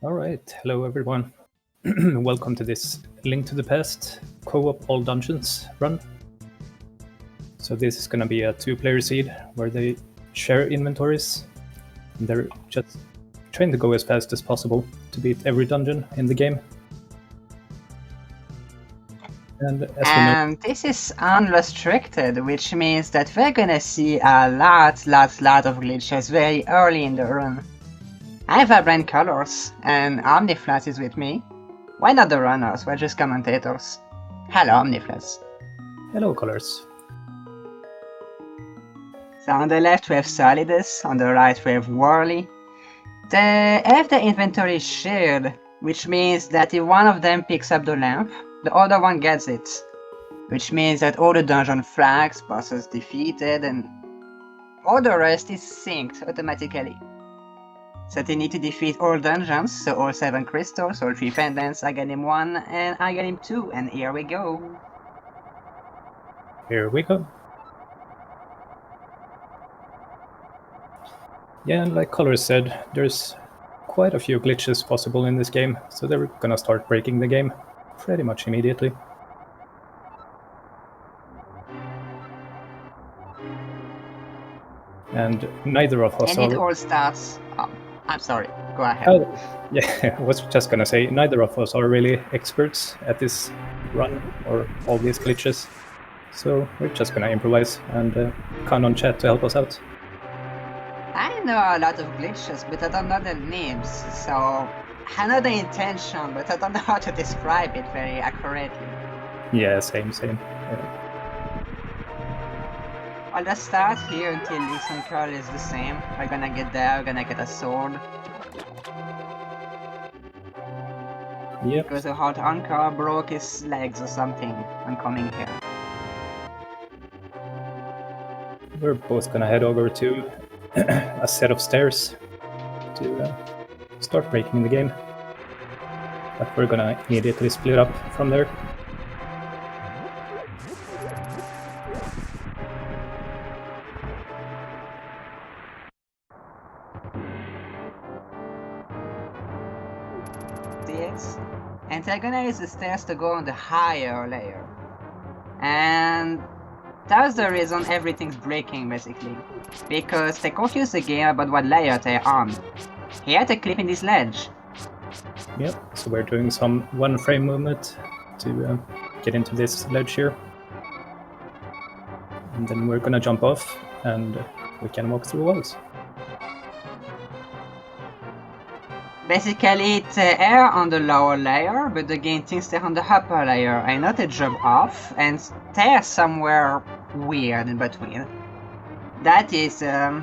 All right, hello everyone. Welcome to this Link to the Past co-op all dungeons run. So this is going to be a two-player seed where they share inventories. And they're just trying to go as fast as possible to beat every dungeon in the game. And as we know, This is unrestricted, which means that we're gonna see a lot of glitches very early in the run. I have vibrant colors, and Omniflash is with me. Why not the runners? We're just commentators. Hello, Omniflash. hello colors. So on the left we have Solidus, on the right we have Whirley. They have the inventory shared, which means that if one of them picks up the lamp, the other one gets it. Which means that all the dungeon flags, bosses defeated, and all the rest is synced automatically. So they need to defeat all dungeons, so all 7 crystals, all 3 pendants, I get him 1, and I get him 2, and here we go. Here we go. Yeah, and like Colors said, there's quite a few glitches possible in this game, so they're gonna start breaking the game pretty much immediately. And neither of us And it all starts... Oh, I'm sorry, go ahead. Oh, yeah, I was just gonna say, neither of us are really experts at this run or all these glitches, so we're just gonna improvise and count on chat to help us out. I know a lot of glitches, but I don't know the names, so I know the intention, but I don't know how to describe it very accurately. Yeah, same. Yeah. I'll just start here until Listen Curl is the same. We're gonna get there, we're gonna get a sword. Yep. Because the hot Anchor broke his legs or something. I'm coming here. We're both gonna head over to a set of stairs to start breaking the game. But we're gonna immediately split up from there. This. And they're gonna use the stairs to go on the higher layer. And that's the reason everything's breaking, basically. Because they confuse the game about what layer they're on. He had a clip in this ledge. Yep, so we're doing some one-frame movement to get into this ledge here. And then we're gonna jump off and we can walk through walls. Basically, it's air on the lower layer, but the game thinks they're on the upper layer, and not a jump off, and they're somewhere weird in between. That is, I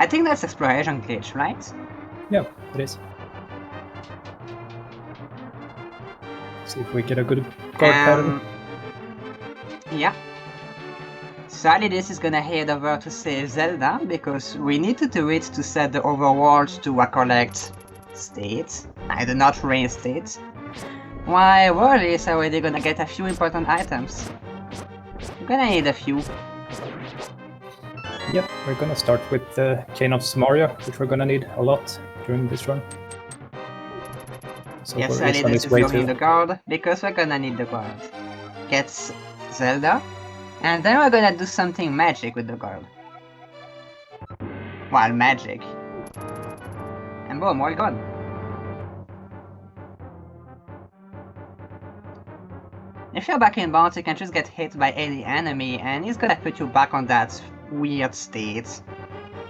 think that's exploration glitch, right? Yeah, it is. See if we get a good guard pattern. Yeah. Solidus is gonna head over to save Zelda, because we need to do it to set the overworld to a correct state. I do not rain state. While Whirley is already gonna get a few important items. We're gonna need a few. Yep, we're gonna start with the Cane of Samaria, which we're gonna need a lot during this run. So Yes, Whirley's on Solidus his is way going to... the guard, because we're gonna need the guard. Gets Zelda, and then we're gonna do something magic with the guard. Well, magic. And boom, all gone. If you're back in bounds, you can just get hit by any enemy, and he's gonna put you back on that weird state.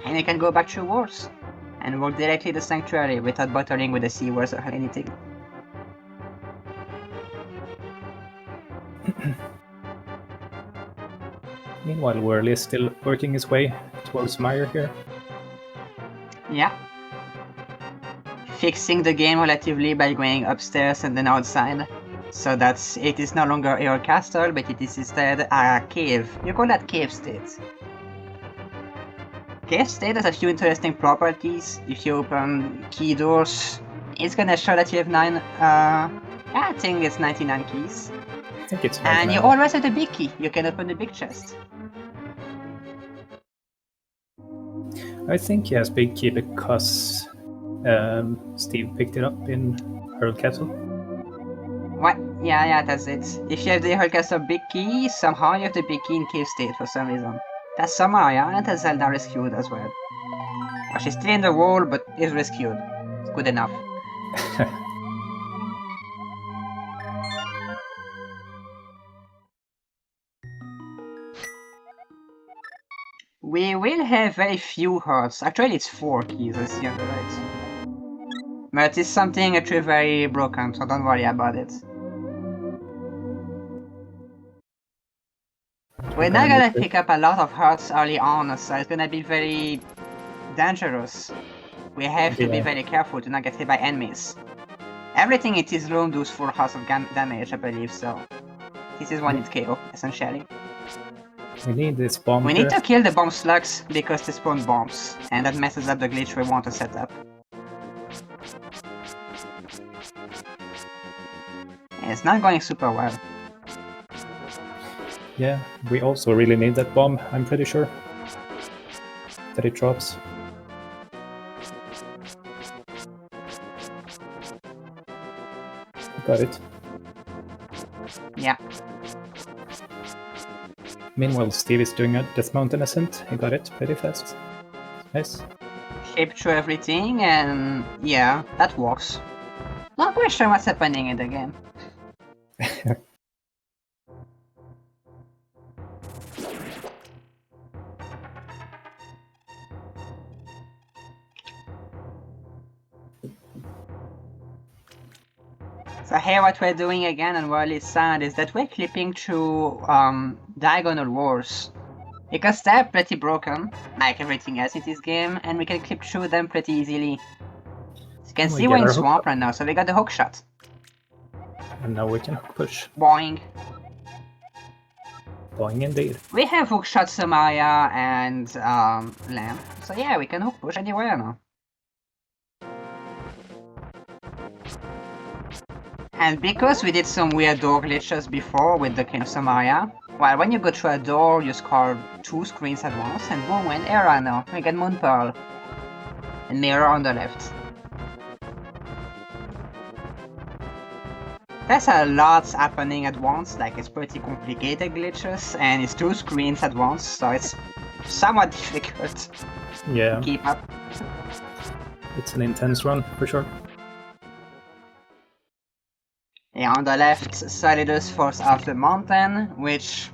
And you can go back to wars, and walk directly to Sanctuary without bothering with the sea wars or anything. Meanwhile, Whirley is still working his way towards Meyer here. Yeah. Fixing the game relatively by going upstairs and then outside. So that it is no longer your castle, but it is instead a cave. You call that cave state. Cave state has a few interesting properties. If you open key doors, it's gonna show that you have 9, I think it's 99 keys. I think it's 99. And you always have the big key. You can open the big chest. I think he has big key because Steve picked it up in Hurl Castle. What? Yeah, that's it. If you have the Hellcaster big key, somehow you have the big key in Cave State for some reason. That's Samaria, and that's Zelda rescued as well. Oh, she's still in the wall, but is rescued. It's good enough. We will have very few hearts. Actually, it's 4 keys, I see on the right. But it's something actually very broken, so don't worry about it. We're not gonna pick up a lot of hearts early on, so it's gonna be very dangerous. We have to be very careful to not get hit by enemies. Everything in this room does 4 hearts of damage, I believe, so this is one hit KO, essentially. We need this bomb. We need to kill the bomb slugs because they spawn bombs, and that messes up the glitch we want to set up. It's not going super well. Yeah, we also really need that bomb, I'm pretty sure. That it drops. Got it. Yeah. Meanwhile, Steve is doing a Death Mountain ascent. He got it pretty fast. Nice. Shape through everything, and yeah, that works. Not quite sure what's happening in the game. So here what we're doing again on Whirley's side is that we're clipping through diagonal walls. Because they're pretty broken, like everything else in this game, and we can clip through them pretty easily. As you can see we're in swamp right now, so we got the hook shot. And now we can hook push. Boing. Boing indeed. We have hook shot Samaria and Lamp, so yeah, we can hook push anywhere now. And because we did some weird door glitches before with the King of Samaria, well, when you go through a door, you score 2 screens at once, and boom, we're in era now. We get Moon Pearl. And Mirror on the left. There's a lot happening at once, like it's pretty complicated glitches, and it's 2 screens at once, so it's somewhat difficult to keep up. It's an intense run, for sure. Yeah, on the left, Solidus falls off the mountain, which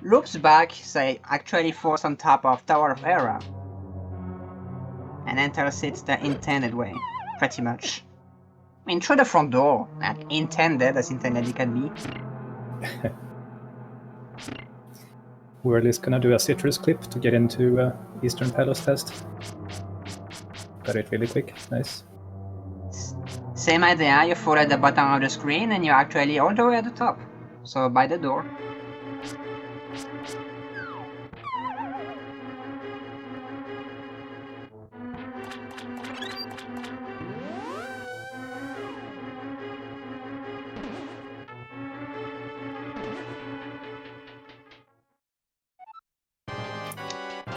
loops back, so actually falls on top of Tower of Era. And enters it the intended way, pretty much. I mean, through the front door, like intended as intended it can be. Whirley's gonna do a citrus clip to get into Eastern Palace test. Got it really quick, nice. Same idea, you fall at the bottom of the screen and you're actually all the way at the top. So by the door.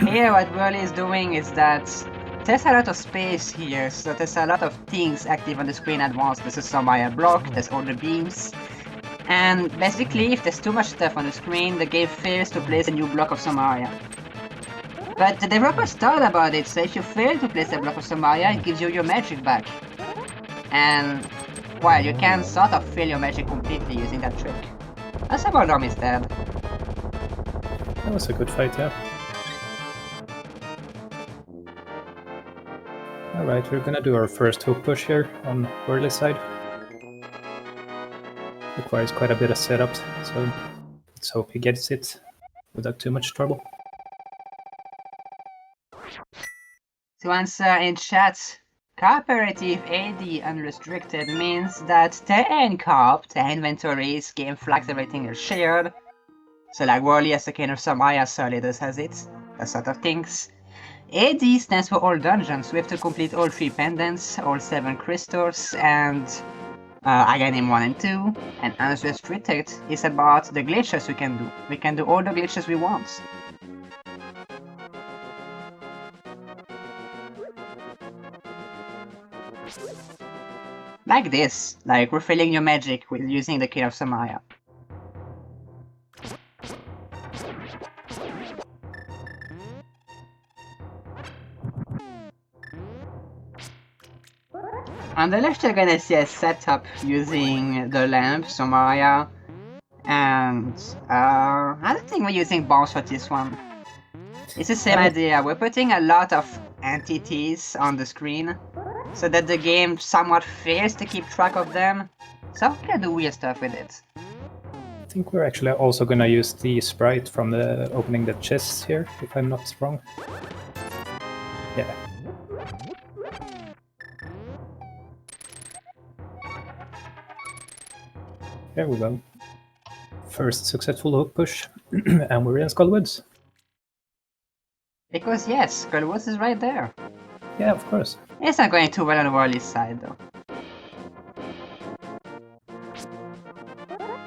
Here what Whirley is doing is that there's a lot of space here, so there's a lot of things active on the screen at once. There's a Samaria block, there's all the beams, and basically if there's too much stuff on the screen, the game fails to place a new block of Samaria. But the developers thought about it, so if you fail to place a block of Samaria, it gives you your magic back. And, well, you can sort of fail your magic completely using that trick. That's about Dom is dead. That was a good fight, yeah. Alright, we're gonna do our first hook push here on Whirley's side. Requires quite a bit of setup, so let's hope he gets it without too much trouble. To answer in chat, cooperative AD unrestricted means that they're in co-op, their inventories, game flags, everything is shared. So like Whirley has the kind of Samaria, Solidus has it, that sort of things. AD stands for all dungeons. We have to complete all 3 pendants, all 7 crystals, and Aghanim 1 and 2. And Unrestricted is about the glitches we can do. We can do all the glitches we want. Like this, like refilling your magic with using the key of Samaya. On the left, you're gonna see a setup using the lamp, Samaya, and I don't think we're using bombs for this one. It's the same idea. We're putting a lot of entities on the screen so that the game somewhat fails to keep track of them. So we can do weird stuff with it. I think we're actually also gonna use the sprite from the opening the chests here, if I'm not wrong. Yeah. There we go. First successful hook push, and we're in Skullwoods. Because yes, Skullwoods is right there. Yeah, of course. It's not going too well on Whirley's side though.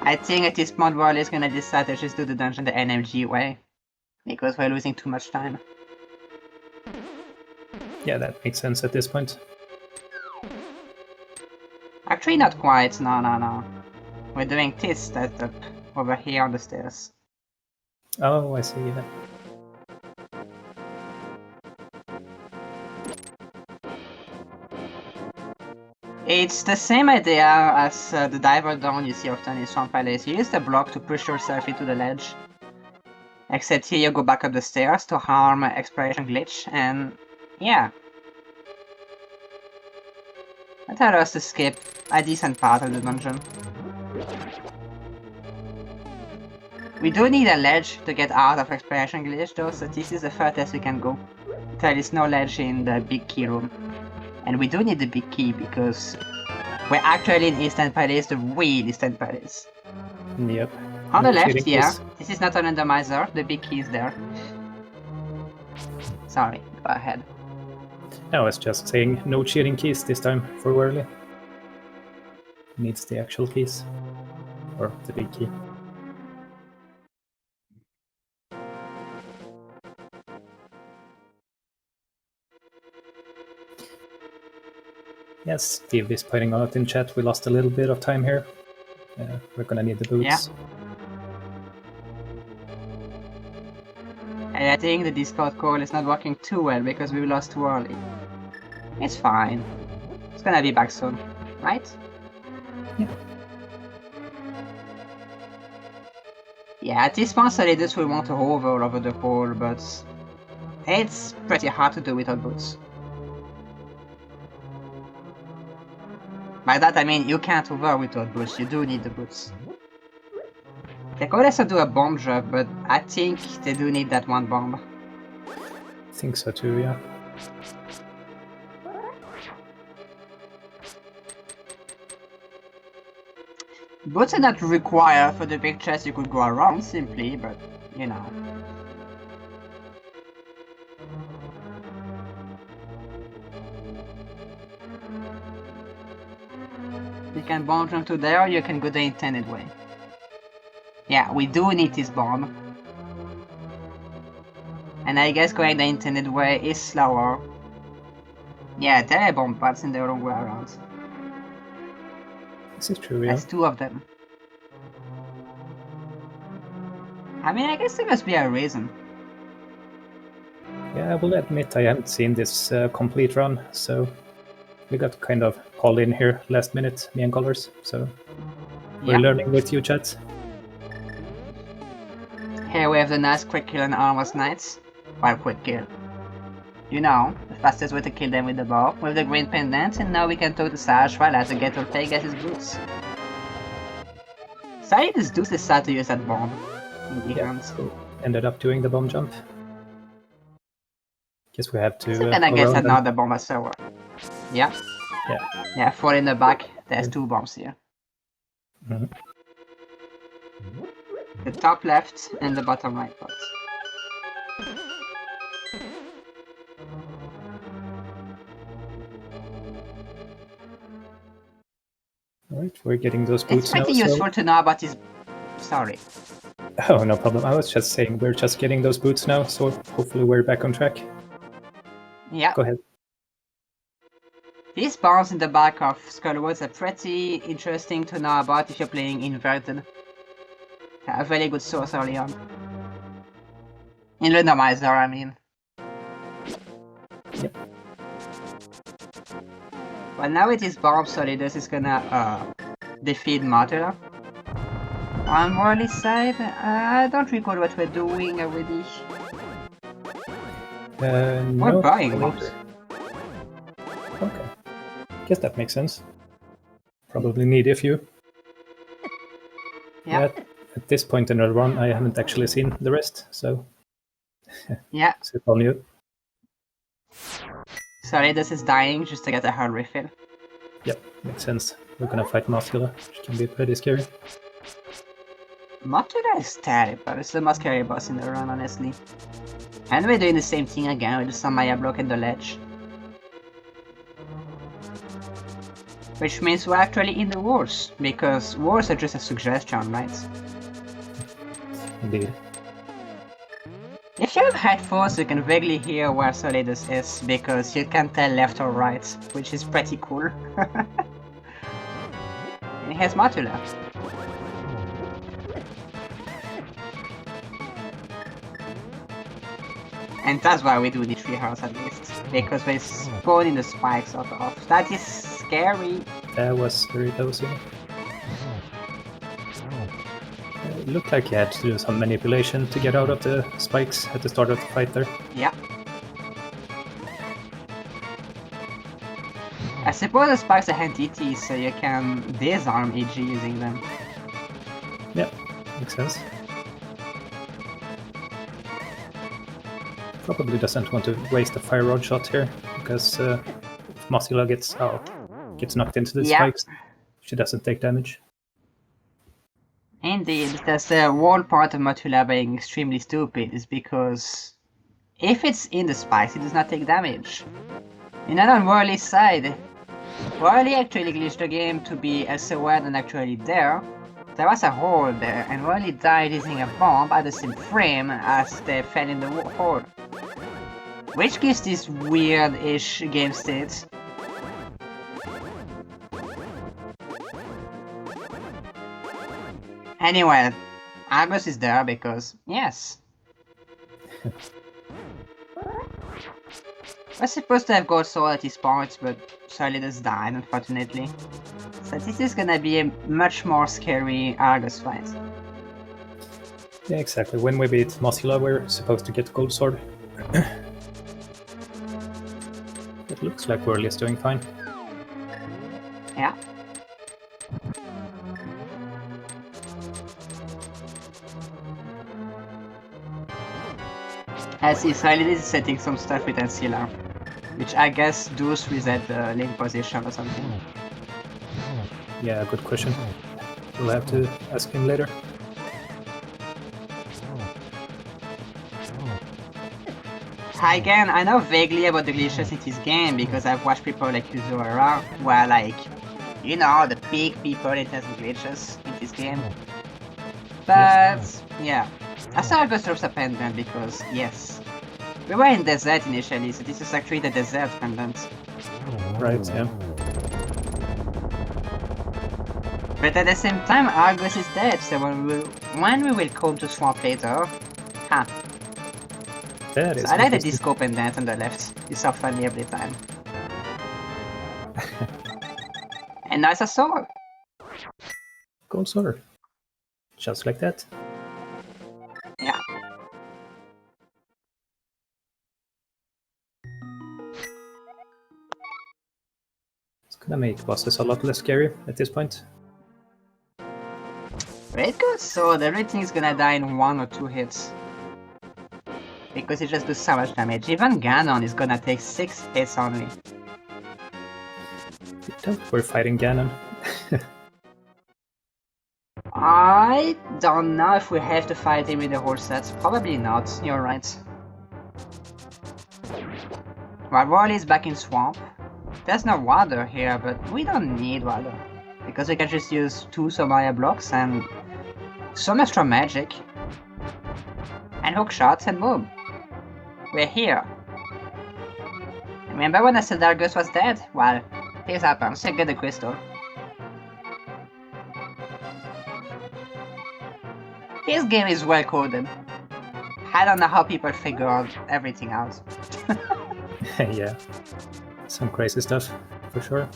I think at this point Whirley is gonna decide to just do the dungeon the NMG way. Because we're losing too much time. Yeah, that makes sense at this point. Actually not quite, no. We're doing this setup over here on the stairs. Oh, I see. Yeah. It's the same idea as the diver down you see often in Swamp Palace. You use the block to push yourself into the ledge. Except here you go back up the stairs to harm exploration glitch, and yeah. That allowed us to skip a decent part of the dungeon. We do need a ledge to get out of exploration glitch though, so this is the furthest we can go. There is no ledge in the big key room. And we do need the big key because we're actually in Eastern Palace, the real Eastern Palace. Yep. On the left, Cheating yeah. keys. This is not a randomizer, the big key is there. Sorry, go ahead. I was just saying no cheating keys this time for Whirley. Needs the actual keys. Or the big key. Yes, Steve is pointing out in chat we lost a little bit of time here. We're gonna need the boots. Yeah. And I think the Discord call is not working too well because we lost too early. It's fine. It's gonna be back soon, right? Yeah. Yeah, at this point Solidus will want to hover over the pole, but it's pretty hard to do without boots. By that I mean you can't hover without boots, you do need the boots. They could also do a bomb drop, but I think they do need that one bomb. I think so too, yeah. Boots are not required for the big chest, you could go around simply, but you know. You can bomb jump to there, or you can go the intended way. Yeah, we do need this bomb. And I guess going the intended way is slower. Yeah, there are bomb pads in the wrong way around. This is true, yeah. That's two of them. I mean, I guess there must be a reason. Yeah, I will admit I haven't seen this complete run, so we got kind of called in here last minute, me and Colors, so we're learning with you, chat. Here we have the nice quick kill on Armor's Knights. Well, quick kill. You know, the fastest way to kill them with the bow, with the green pendant, and now we can talk to Sash while as a get or take at his boots. Solidus do decide to use that bomb. Yeah, so ended up doing the bomb jump. Guess we have to. So then I guess another bomb as server. Yeah. Yeah. Yeah, 4 in the back. There's 2 bombs here. Mm-hmm. The top left and the bottom right part. Alright, we're getting those boots It's pretty now, useful to know about his... Sorry. Oh, no problem. I was just saying we're just getting those boots now, so hopefully we're back on track. Yeah. Go ahead. These bombs in the back of Skullwoods are pretty interesting to know about if you're playing inverted. A very good source early on. In randomizer, I mean. Yep. Well, now with this bomb, Solidus is gonna defeat Martyr. On Whirley's side, I don't recall what we're doing already. We're No, buying bombs. Okay. Guess that makes sense. Probably need a few. Yeah. At this point in the run, I haven't actually seen the rest, so Yeah. it's on you. Solidus is dying just to get a hard refill. Yep, makes sense. We're gonna fight Muscular, which can be pretty scary. Martyr is terrible. It's the most scary boss in the run, honestly. And we're doing the same thing again with some Maya block and the ledge. Which means we're actually in the wars, because wars are just a suggestion, right? Indeed. If you have headphones, you can vaguely hear where Solidus is, because you can tell left or right, which is pretty cool. And he has Martyr left. And that's why we do the 3 hearts at least, because they spawn in the spikes sort of. That is scary. That was very close. It looked like you had to do some manipulation to get out of the spikes at the start of the fight there. Yeah. I suppose the spikes are entities, so you can disarm EG using them. Yeah, makes sense. Probably doesn't want to waste a fire rod shot here, because if Muscular gets knocked into the spikes, she doesn't take damage. Indeed, that's the one part of Matula being extremely stupid, is because if it's in the spikes, it does not take damage. And then on Whirley's side, Whirley actually glitched the game to be SOL and actually there. There was a hole there, and Whirley died using a bomb at the same frame as they fell in the hole. Which gives this weird-ish game state. Anyway, Argus is there because, yes. We're supposed to have gold sword at his parts, but Solidus died, unfortunately. So this is gonna be a much more scary Argus fight. Yeah, exactly. When we beat Muscular, we're supposed to get gold sword. It looks like Whirley is doing fine. Yeah. I see Solidus is setting some stuff with Ancilla, which I guess does reset the link position or something. Yeah, good question. We'll have to ask him later. Hi again, I know vaguely about the glitches in this game because I've watched people like Yuzura, where like, you know, the big people that has glitches in this game. But yeah, I saw Argus drops a pendant because, yes, we were in desert initially, so this is actually the desert pendant. Right, yeah. But at the same time, Argus is dead, so when we will come to Swamp later, huh. That is So I like the disco pendant on the left, it's so funny every time. And now it's a sword! Gold sword. Just like that. Yeah. It's gonna make bosses a lot less scary at this point. Red Gold Sword, everything is gonna die in 1 or 2 hits. Because it just does so much damage. Even Ganon is gonna take 6 hits only. We're fighting Ganon. I don't know if we have to fight him with the whole set. Probably not, you're right. While Whirley is back in Swamp. There's no water here, but we don't need water. Because we can just use 2 Somaya blocks and some extra magic. And hook shots and boom. We're here. Remember when I said Argus was dead? Well, This happens, so get the crystal. This game is well coded. I don't know how people figure everything out. Yeah, some crazy stuff, for sure.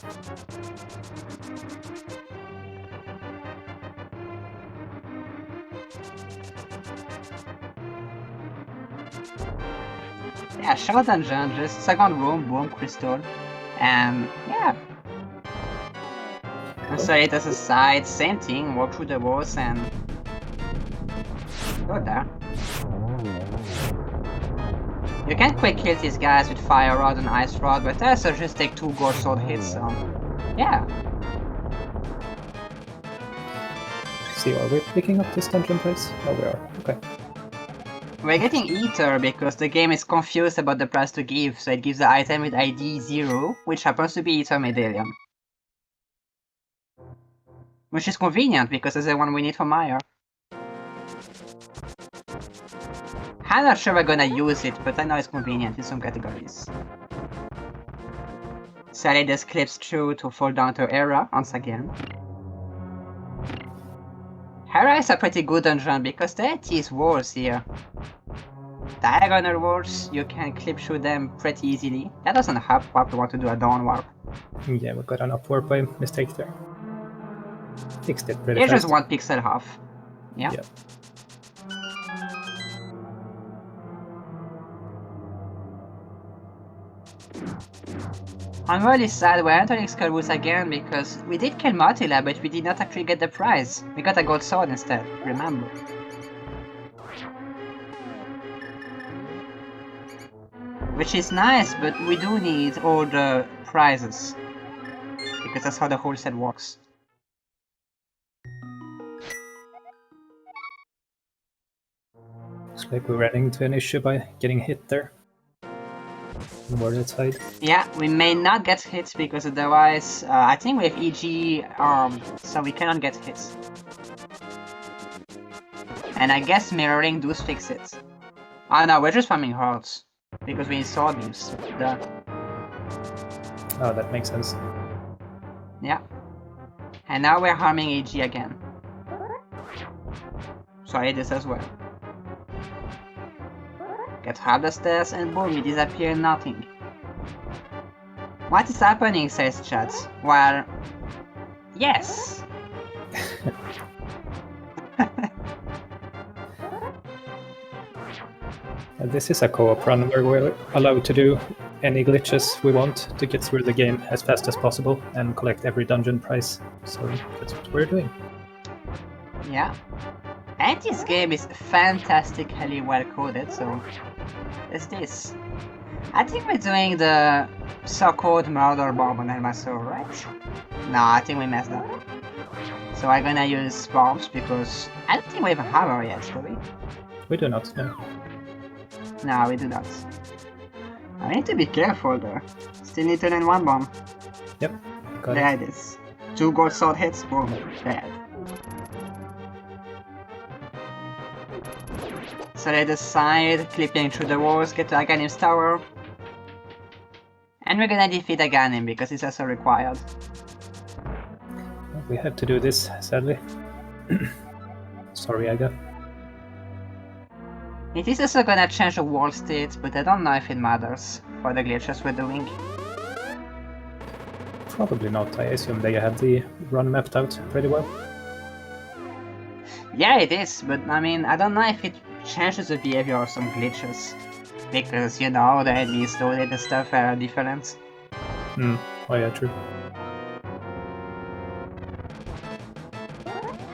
Yeah, short dungeon, just second room, boom, crystal. And yeah. And Solidus aside, same thing, walk through the walls and go there. You can quick kill these guys with fire rod and ice rod, but I suggest take 2 gold sword hits, so yeah. See, are we picking up this dungeon price? Oh, we are. Okay. We're getting Ether because the game is confused about the price to give, so it gives the item with ID 0, which happens to be Ether Medallion. Which is convenient because it's the one we need for Maya. I'm not sure we're gonna use it, but I know it's convenient in some categories. Solidus clips through to fall down to Hera once again. Hera is a pretty good dungeon because there are these walls here. Diagonal walls, you can clip through them pretty easily. That doesn't help if you want to do a down warp. Yeah, we got an up warp by mistake there. Fixed it pretty It's fast. just 1 pixel half. Yeah. Yeah. I'm really sad we're entering Skullwoods again because we did kill Martilla, but we did not actually get the prize. We got a gold sword instead, remember. Which is nice, but we do need all the prizes. Because that's how the whole set works. Looks like we're running into an issue by getting hit there. On Whirley side. Yeah, we may not get hits because otherwise, I think we have EG armed, so we cannot get hits. And I guess mirroring does fix it. Oh no, we're just farming hearts. Because we need sword beams. Duh. Oh, that makes sense. Yeah. And now we're harming AG again. Sorry, this as well. Get half the stairs and boom, you disappear in nothing. What is happening, says chat? Well, yes. This is a co-op run where we're allowed to do any glitches we want to get through the game as fast as possible and collect every dungeon prize. So that's what we're doing. Yeah. And this game is fantastically well coded, so it's this. I think we're doing the so-called murder bomb on Elmasaur, right? No, I think we messed up. So I'm gonna use bombs because I don't think we have a hammer yet, do we? We do not, no. No, we do not. I need to be careful there. Still need to learn 1 bomb. Yep, got There it. it is. 2 gold sword hits, boom, dead. So they decide, clipping through the walls, get to Aghanim's tower. And we're gonna defeat Aghanim because it's also required. We have to do this, sadly. Sorry, Aga. It is also gonna change the world state, but I don't know if it matters for the glitches we're doing. Probably not. I assume they have the run mapped out pretty well. Yeah, it is, but I mean, I don't know if it changes the behavior of some glitches. Because, you know, the enemies loaded and stuff are different. Oh yeah, true.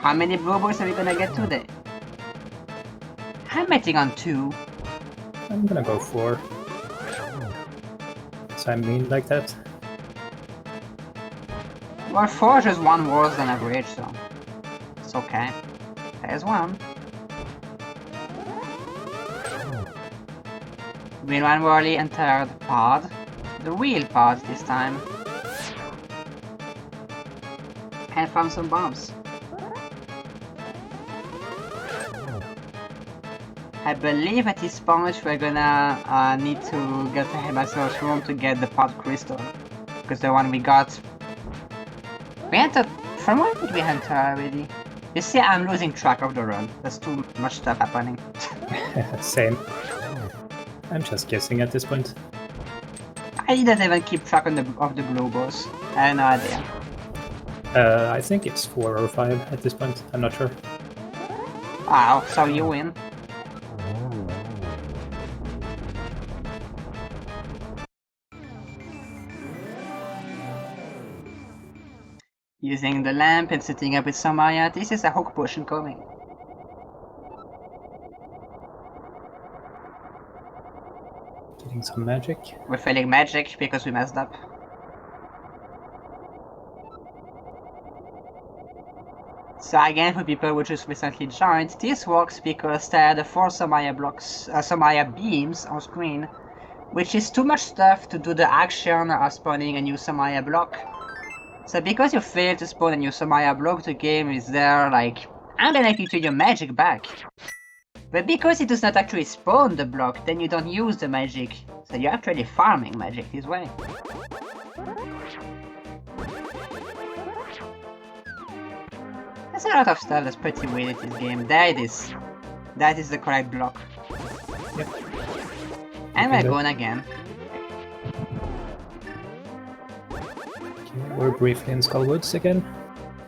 How many blue boys are we gonna get today? I'm betting on 2. I'm gonna go 4. So I'm mean like that. Well, 4 is just 1 worse than average, so it's okay. There's 1. Wheel and Whirley entered pod. The wheel pod this time. And found some bombs. I believe at this point we're gonna need to get to Hebasaur's room to get the pod crystal. Because the one we got We entered... From where did we enter already? You see, I'm losing track of the run. There's too much stuff happening. Same. I'm just guessing at this point. I didn't even keep track of the blue boss. I have no idea. I think it's 4 or 5 at this point. I'm not sure. Wow, so you win. Using the lamp and setting up with Samaya, this is a hook potion coming. Getting some magic. We're failing magic because we messed up. So again, for people who just recently joined, this works because there are the 4 Samaya blocks, Samaya beams on screen, which is too much stuff to do the action of spawning a new Samaya block. So because you fail to spawn a new Samaya block, the game is there like, I'm gonna give you your magic back. But because it does not actually spawn the block, then you don't use the magic. So you're actually farming magic this way. There's a lot of stuff that's pretty weird in this game. There it is. That is the correct block. Yep. And we're going again. We're briefly in Skullwoods again.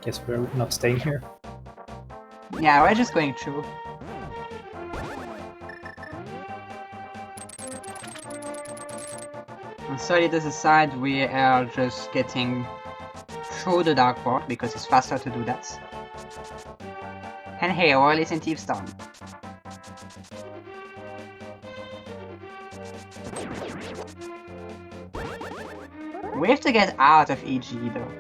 Guess we're not staying here. Yeah, we're just going through. On Solidus' side, we are just getting through the dark port because it's faster to do that. And hey, Whirley's in Thieves Town. We have to get out of EG though.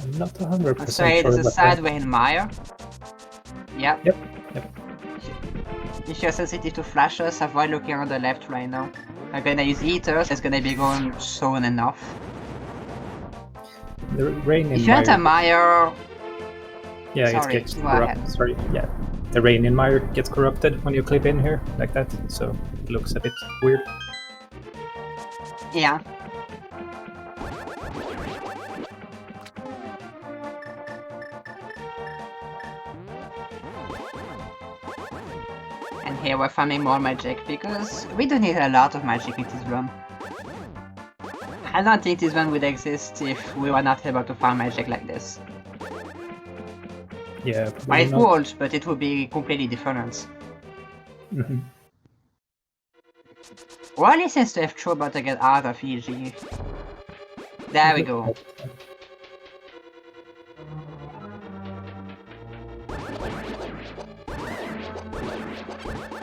I'm not 100% Sorry, sure. there's a side way in Mire. Yep. Yep. If you're sensitive to flashes, avoid looking on the left right now. I'm gonna use heaters, it's gonna be going soon enough. The rain in If you enter Mire... Yeah, Sorry, it gets go corrupted. ahead. Sorry, yeah. The rain in Mire gets corrupted when you clip in here, like that, so it looks a bit weird. Yeah. And here we're farming more magic, because we do need a lot of magic in this run. I don't think this run would exist if we were not able to farm magic like this. Yeah, Well, probably it not. would, but it would be completely different. Whirley seems to have trouble to get out of EG. There we go.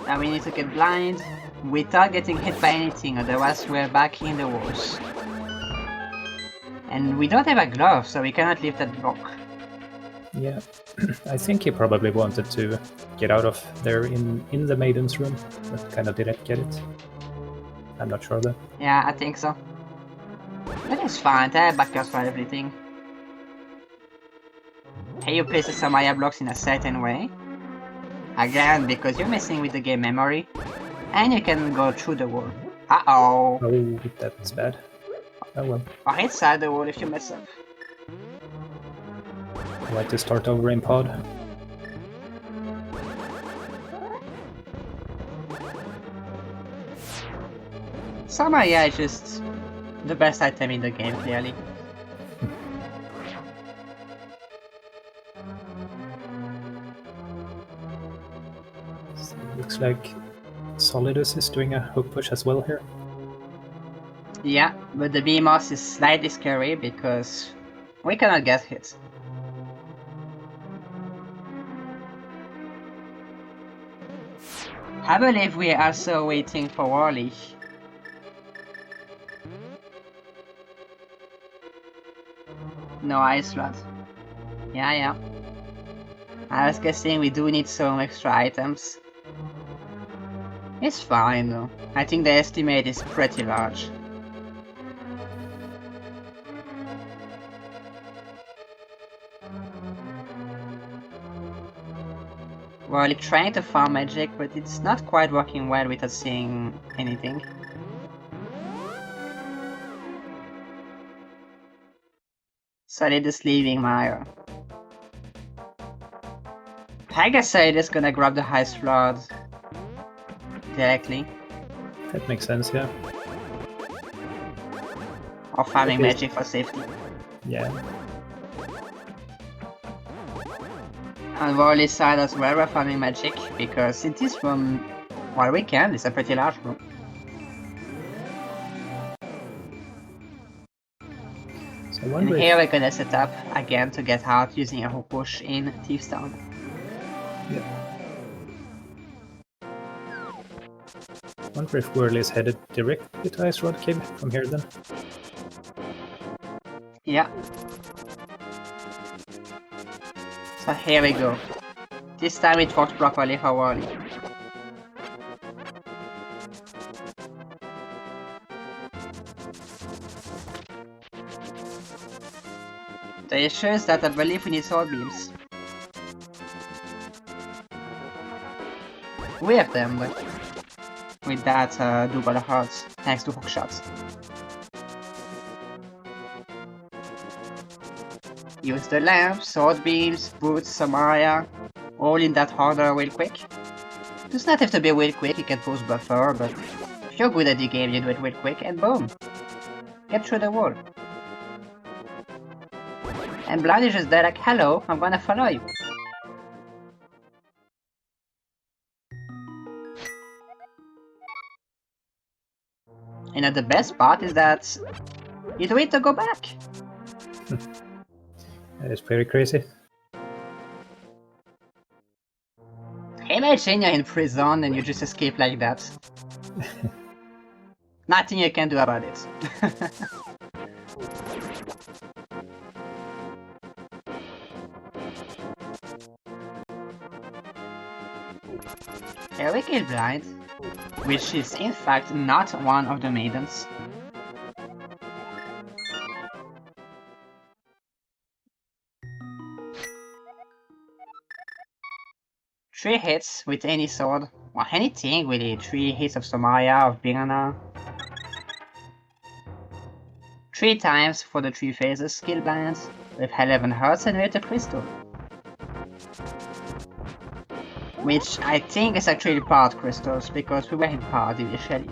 Now we need to get blind without getting hit by anything, otherwise we're back in the walls. And we don't have a glove, so we cannot leave that block. Yeah, I think he probably wanted to get out of there in the Maiden's room, but kind of didn't get it. I'm not sure though. Yeah, I think so. But it's fine, I have backups for everything. Hey, you place the Samaya blocks in a certain way. Again, because you're messing with the game memory. And you can go through the wall. Uh-oh. Oh, that's bad. Oh well. Or inside the wall if you mess up. I'd like to start over in pod. Samaya is just the best item in the game, clearly. So looks like Solidus is doing a hook push as well here. Yeah, but the BMOS is slightly scary because we cannot get hit. I believe we are also waiting for Whirley. No ice slot. Yeah. I was guessing we do need some extra items. It's fine though. I think the estimate is pretty large. Whirley trying to farm magic, but it's not quite working well without seeing anything. Solidus leaving Mire. I guess Solidus gonna grab the highest flood directly. That makes sense, yeah. Or farming magic for safety. Yeah. On Whirley's side as well, we're farming magic, because in this room, well, we can, it's a pretty large room. So I wonder And here we're gonna set up again to get out using a hook push in Thieves Town. Yeah. Wonder if Whirley is headed directly to Ice Rod Cave from here then. Yeah. So here we go. This time it worked properly for Whirley. The issue is that I believe we need sword beams. We have them, but with that double hearts thanks to hook shots. Use the lamp, sword beams, boots, Samaria, all in that order real quick. It does not have to be real quick, you can pause buffer, but if you're good at the game you do it real quick and boom! Get through the wall. And Blood is just there like, hello, I'm gonna follow you. And the best part is that you do it to go back. That is pretty crazy. Imagine you're in prison and you just escape like that. Nothing you can do about it. Here we kill Blind, which is in fact not one of the maidens. Three hits with any sword, or anything really, 3 hits of Somaria, of Piranha. 3 times for the 3 phases, skill blinds, with 11 hearts and with a crystal. Which I think is actually part crystals, because we were in part initially.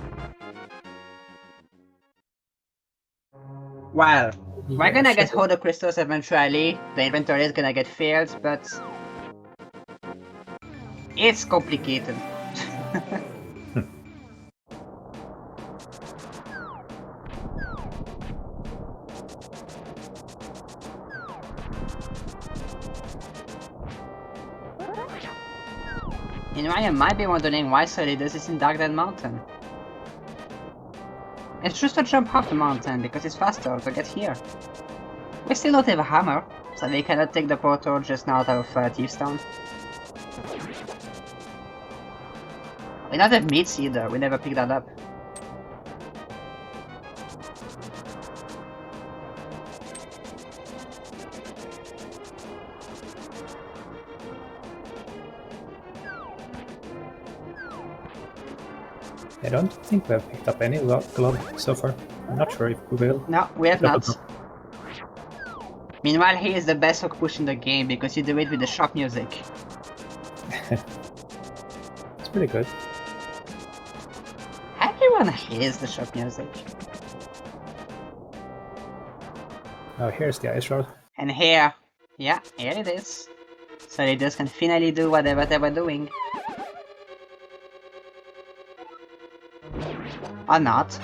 Well, we're gonna get all the crystals eventually, the inventory is gonna get filled, but it's complicated. You know, you might be wondering why Solidus is in Dark Dead Mountain. It's just to jump off the mountain because it's faster to get here. We still don't have a hammer, so we cannot take the portal just now out of Thieves Town. We don't have meats either, we never picked that up. I don't think we have picked up any glove so far. I'm not sure if we will. No, we have not. Meanwhile, he is the best hook push in the game because you do it with the shop music. It's pretty good. Everyone hates the shop music. Oh, here's the ice rod. And here, yeah, here it is. So they just can finally do whatever they were doing. Or not.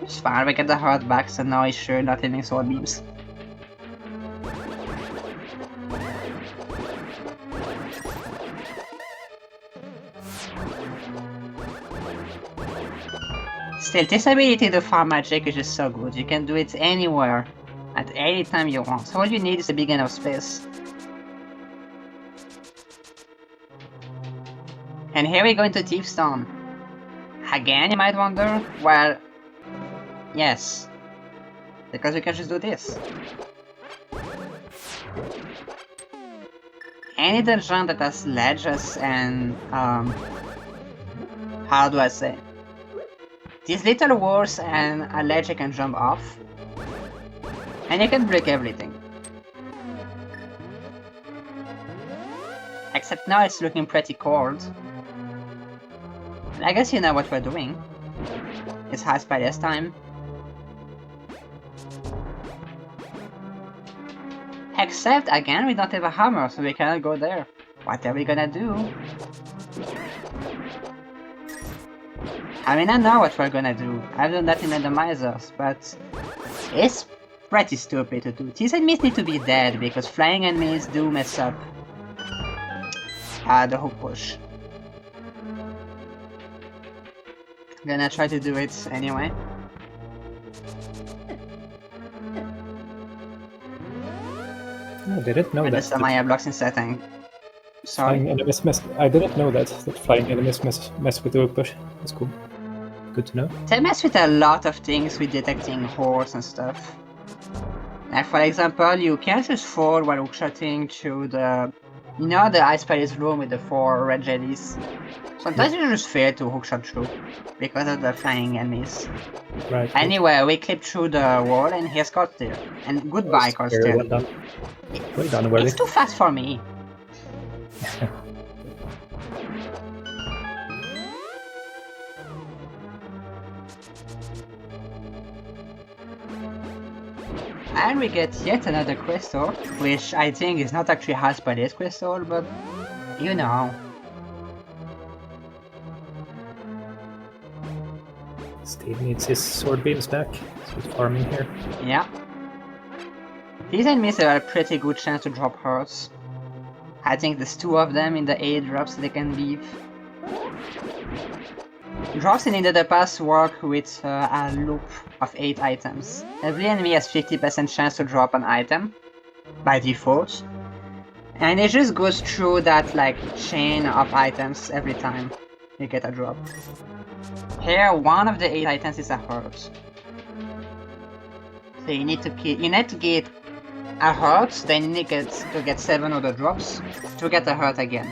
It's fine, we get the heart back, so now he's sure not having sword beams. Still, this ability to farm magic is just so good. You can do it anywhere, at any time you want. All you need is a big enough space. And here we go into Thieves Town. Again, you might wonder? Well, yes. Because we can just do this. Any dungeon that has ledges and how do I say? These little walls and a ledge you can jump off. And you can break everything. Except now it's looking pretty cold. And I guess you know what we're doing. It's high spider's time. Except, again, we don't have a hammer, so we cannot go there. What are we gonna do? I mean, I know what we're gonna do. I've done that in randomizers, but it's pretty stupid to do. These enemies need to be dead, because flying enemies do mess up the hook push. I'm gonna try to do it anyway. I didn't know And that. the Maya blocks in setting. Sorry. Flying enemies mess. I didn't know that flying enemies mess with the hook push. That's cool. Good to know. They mess with a lot of things with detecting holes and stuff. Like for example, you can't just fall while hookshotting through the... You know the ice spider's room with the 4 red jellies? Sometimes you just fail to hookshot through because of the flying enemies. Right. Anyway, we clipped through the wall and here's Cortail. And goodbye, Cortail. Well done. Well done, Whirley. It's too fast for me. And we get yet another crystal, which I think is not actually High Spider's crystal, but you know. Steve needs his sword beams back, so he's farming here. Yeah. These enemies have a pretty good chance to drop hearts. I think there's 2 of them in the 8 drops they can leave. Drops in the pass work with a loop of 8 items. Every enemy has 50% chance to drop an item, by default. And it just goes through that like chain of items every time you get a drop. Here, one of the 8 items is a heart. So you need to get a heart, then you need to get 7 other drops to get a heart again.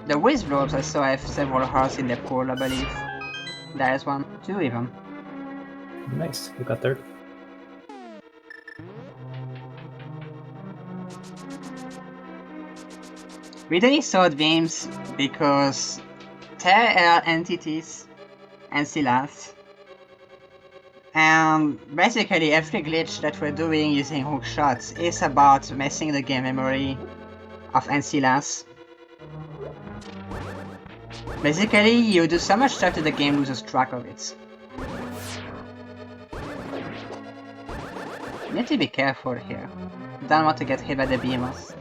The Wiz drops also have several hearts in their pool, I believe. There is 1, 2 even. Nice, you got there. We don't need sword beams because there are entities and Silas. And basically every glitch that we're doing using hook shots is about messing the game memory of Ensilas. Basically, you do so much stuff that the game loses track of it. You need to be careful here. You don't want to get hit by the beamers.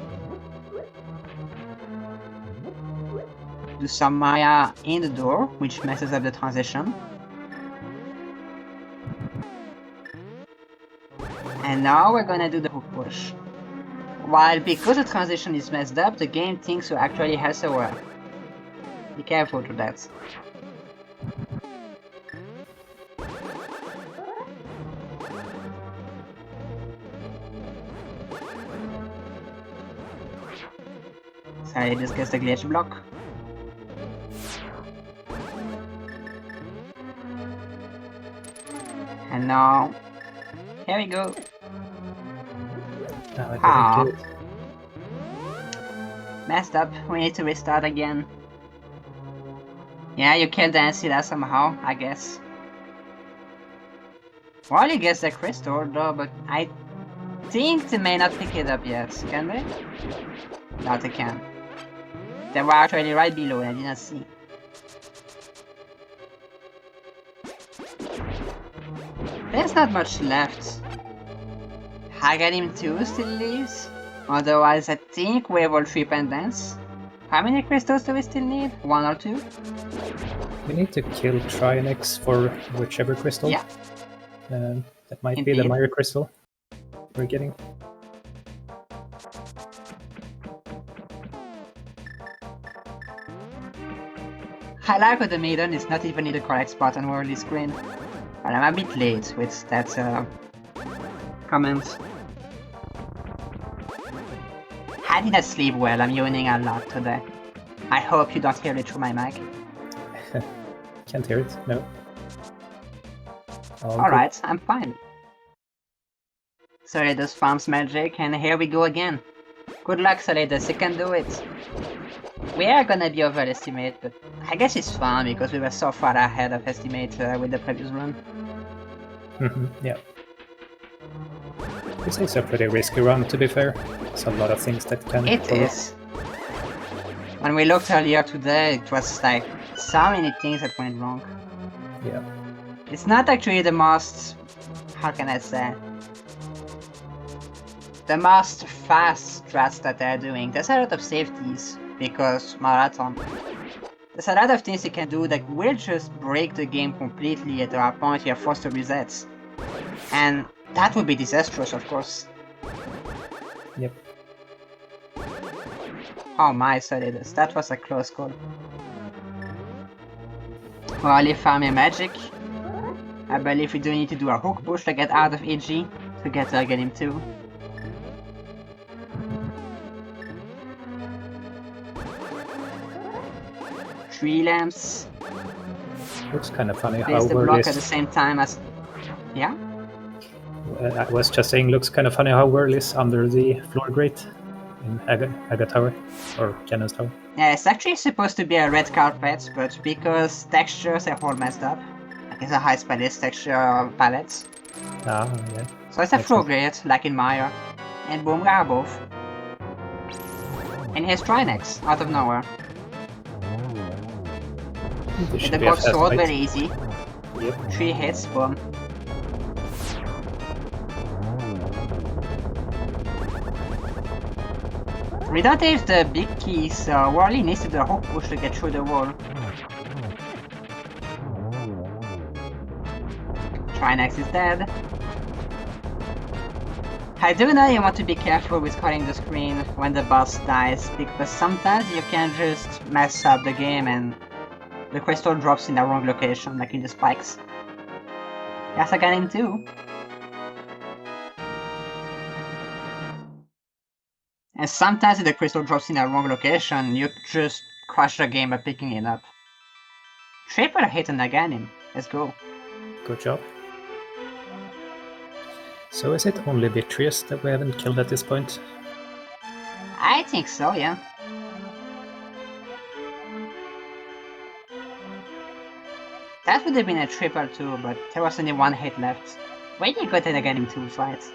Do some Maya in the door, which messes up the transition. And now we're gonna do the hook push. While because the transition is messed up, the game thinks you actually has a work. Be careful to that. Sorry, this gets the glitch block. And now, here we go. I didn't get it. Messed up, we need to restart again. Yeah, you killed the Ancilla somehow, I guess. Whirley gets the crystal though, but I think they may not pick it up yet, can they? No, they can. They were actually right below and I did not see. There's not much left. Hagalim 2 still lives. Otherwise, I think we have all 3 pendants. How many crystals do we still need? 1 or 2? We need to kill Trionyx for whichever crystal. Yeah. That might be the Myra crystal we're getting. I like how the maiden is not even in the correct spot on Whirley's screen. But I'm a bit late with that comment. I didn't sleep well, I'm yawning a lot today. I hope you don't hear it through my mic. Can't hear it, no. Alright, I'm fine. Solidus farms magic, and here we go again. Good luck, Solidus, you can do it. We are gonna be overestimated, but I guess it's fun because we were so far ahead of estimate with the previous run. Yeah. This is a pretty risky run, to be fair. There's a lot of things that can It go is. When we looked earlier today, it was like so many things that went wrong. Yeah. It's not actually the most, how can I say, the most fast strats that they're doing. There's a lot of safeties because marathon. There's a lot of things you can do that will just break the game completely at a point you're forced to reset. And that would be disastrous, of course. Yep. Oh my, Solidus, that was a close call. Whirley farming magic. I believe we do need to do a hook push to get out of AG to get him too. Tree lamps. Looks kind of funny how Place the block Whirley's... at the same time as... Yeah? I was just saying, looks kind of funny how Whirley's under the floor grate in Aga Tower, or Cannon's Tower. Yeah, it's actually supposed to be a red carpet, but because textures are all messed up, like it's a high palette texture palette. Ah, yeah. So it's a floor grate, like in Maya. And boom, we are both. And here's Trinex, out of nowhere. This And should the be a god fast sword, fight. very easy. Yep. 3 hits, boom. We don't have the big keys, so Whirley needs to do a hook push to get through the wall. Trinex is dead. I do know you want to be careful with cutting the screen when the boss dies, because sometimes you can just mess up the game and the crystal drops in the wrong location, like in the spikes. Yes, I got him too. And sometimes if the crystal drops in the wrong location, you just crush the game by picking it up. Triple hit on Naganim. Let's go. Good job. So is it only Vitreous that we haven't killed at this point? I think so, yeah. That would have been a triple too, but there was only 1 hit left. Wait, you got it again in 2 fights.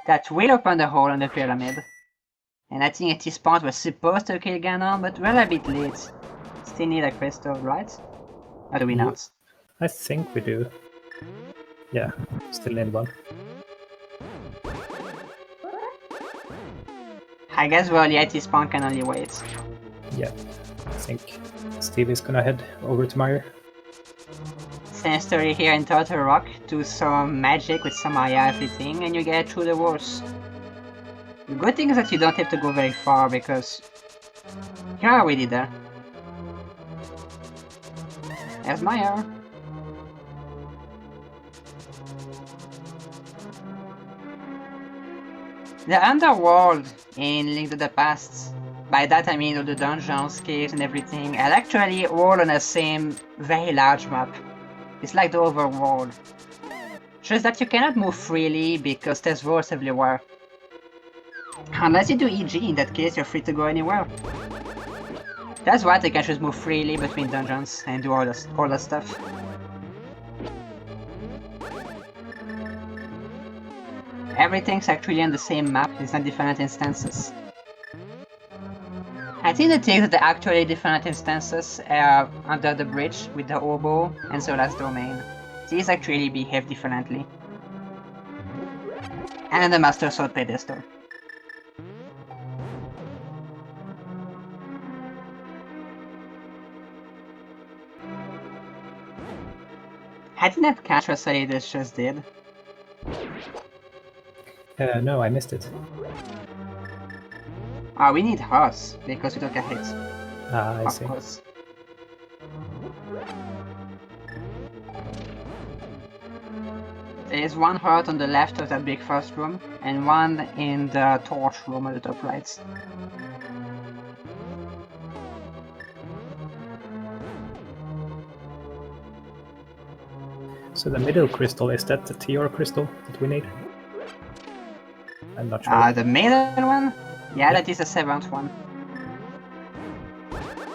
That will open the hole on the pyramid. And I think at this point we're supposed to kill Ganon, but we're a bit late. Still need a crystal, right? Or do we not? I think we do. Yeah, still need one. I guess Whirley at this point can only wait. Yeah, I think Steve is gonna head over to Meyer. Same story here in Turtle Rock. Do some magic with some Maya everything and you get through the walls. The good thing is that you don't have to go very far because you're already there. There's Maya. The underworld in Link to the Past, by that I mean all the dungeons, caves and everything, are actually all on the same very large map. It's like the overworld. Just that you cannot move freely because there's walls everywhere. Unless you do EG, in that case you're free to go anywhere. That's why they can just move freely between dungeons and do all that stuff. Everything's actually on the same map, it's not different instances. I think the things that are actually different instances are under the bridge with the oboe and Zola's domain. These actually behave differently. And the Master Sword pedestal. I didn't catch what Solidus just did. No, I missed it. Ah, we need horse, because we took a hit. Ah, I Of see. course. There is one heart on the left of that big first room, and one in the torch room at the top right. So the middle crystal, is that the TR crystal that we need? I'm not sure. The middle one? Yeah, that is the 7th one.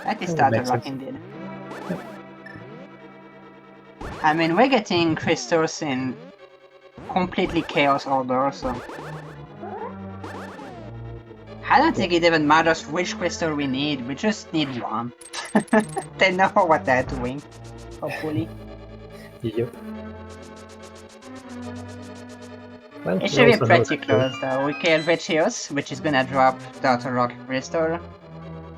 That is Oh, starter makes rock sense. indeed. Yep. I mean, we're getting crystals in completely chaos order, so... I don't think it even matters which crystal we need, we just need one. They know what they're doing, hopefully. Yep. Well, It we should be also know pretty that close though. We kill Vicious, which is gonna drop Starter Rock Crystal.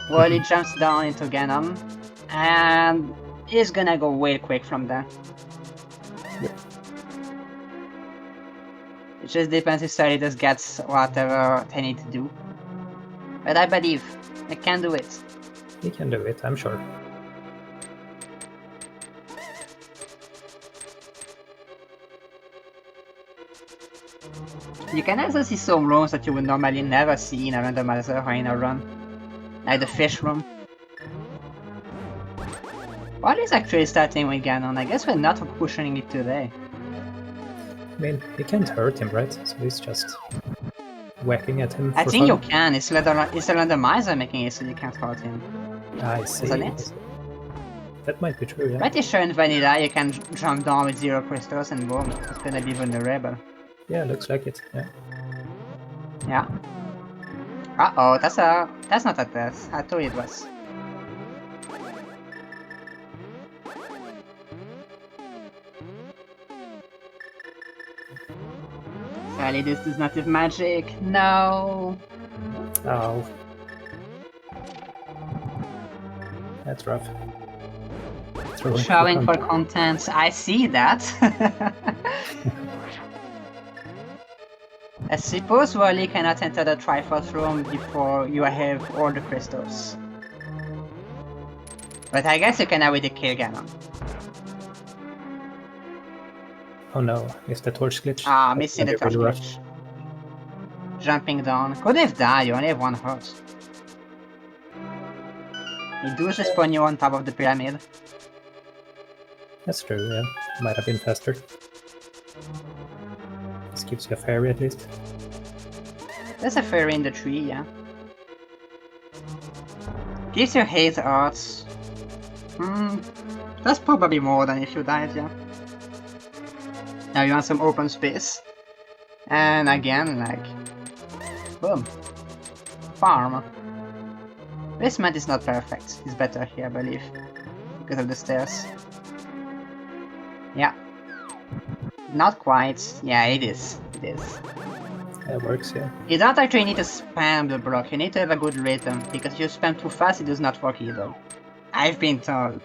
Whirley jumps down into Ganon, and he's gonna go way quick from there. Yep. It just depends if Solidus gets whatever they need to do. But I believe I can do it. He can do it, I'm sure. You can also see some rooms that you would normally never see in a randomizer or in a run. Like the fish room. What is actually starting with Ganon? I guess we're not pushing it today. I mean, you can't hurt him, right? So he's just whacking at him I for think fun. you can, it's the randomizer making it so you can't hurt him. I see. Isn't it? That might be true, yeah. Pretty sure in Vanilla you can jump down with 0 crystals and boom, it's gonna be vulnerable. Yeah, looks like it, yeah. Yeah. Uh-oh, that's not a test. I thought it was. Solidus does not have magic. No. Oh. That's rough. Throwing Showing for content. content. I see that. I suppose Whirley cannot enter the Triforce room before you have all the crystals. But I guess you can already kill Ganon. Oh no, is the torch glitch? Ah, That's missing the gonna torch be really rough. glitch. Jumping down. Could have died, you only have 1 heart. It does spawn you on top of the pyramid. That's true, yeah. Might have been faster. This gives you a fairy at least. There's a fairy in the tree, yeah. Gives you 8 hearts. That's probably more than if you died, yeah. Now you want some open space. And again, like... boom. Farm. Basement is not perfect. It's better here, I believe. Because of the stairs. Yeah. Not quite. Yeah, it is. It is. That works, yeah. You don't actually need to spam the block, you need to have a good rhythm, because if you spam too fast it does not work either. I've been told.